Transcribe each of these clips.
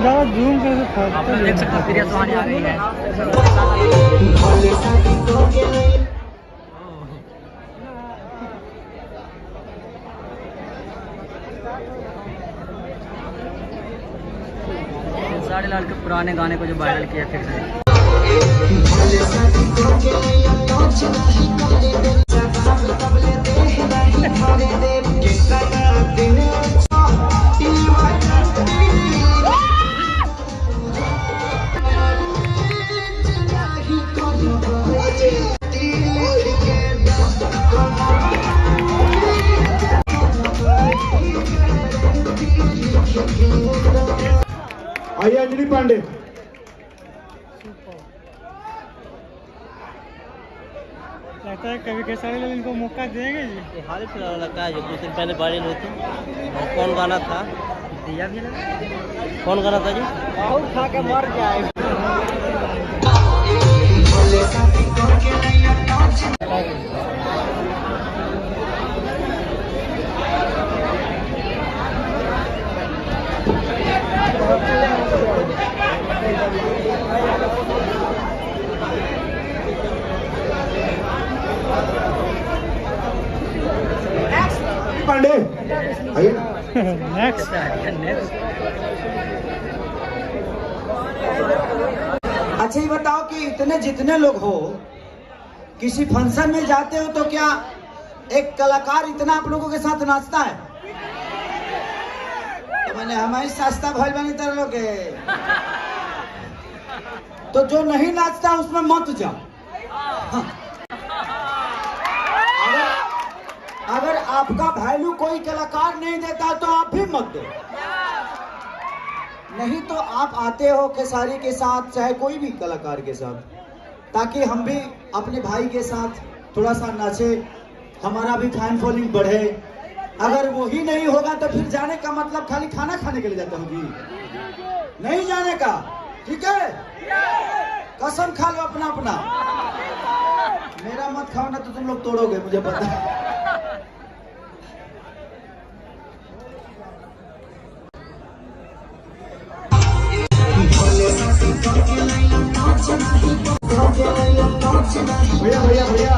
ज़्यादा जूम से आप देख सकते हो प्रिया सुहानी आ गई है। सारे लाल के पुराने गाने को जो वायरल किया फिर से। आइए अंजलि पांडे। लगता है कभी खेसारी लोग इनको मौका देंगे जी। हाल ही फिलहाल लगता है जो कुछ दिन पहले वायरल हुई थी। और कौन गाना था? दिया भी लगा। कौन गाना था जी? बहुत खा के मर जाए। पांडे आइए। नेक्स्ट अच्छा ये बताओ कि इतने जितने लोग हो किसी फंक्शन में जाते हो तो क्या एक कलाकार इतना आप लोगों के साथ नाचता है? तो मैंने हमारी सस्ता भाई बनी तरह लोग तो जो नहीं नाचता उसमें मत जाओ। हाँ। अगर आपका वैल्यू कोई कलाकार नहीं देता तो आप भी मत दो। नहीं तो आप आते हो खेसारी के साथ चाहे कोई भी कलाकार के साथ, ताकि हम भी अपने भाई के साथ थोड़ा सा नाचे, हमारा भी फैन फॉलोइंग बढ़े। अगर वो ही नहीं होगा तो फिर जाने का मतलब खाली खाना खाने के लिए जाता होगी, नहीं जाने का। ठीक है, कसम खा लो अपना अपना। मेरा मत खाओ ना तो तुम लोग तोड़ोगे, मुझे पता है। भैया भैया भैया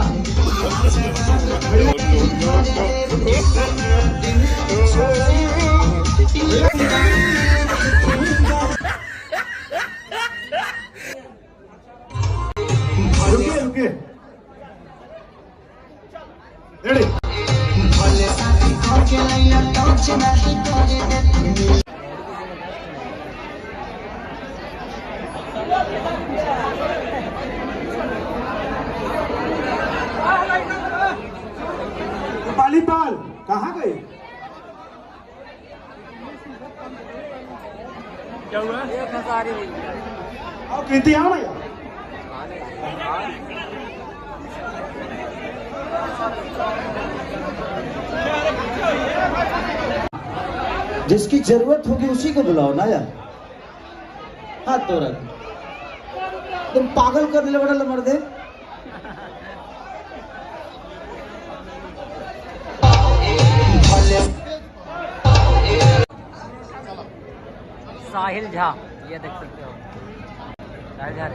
रुकिए रुकिए। रेडी। पालीपाल कहाँ गई? क्या हुआ? और कृति आओ भैया। जिसकी जरूरत होगी उसी को बुलाओ ना यार। हाथ तो रख, तुम पागल कर दिले बड़ा मर्दे। साहिल झा, ये देख सकते हो साहिल झा।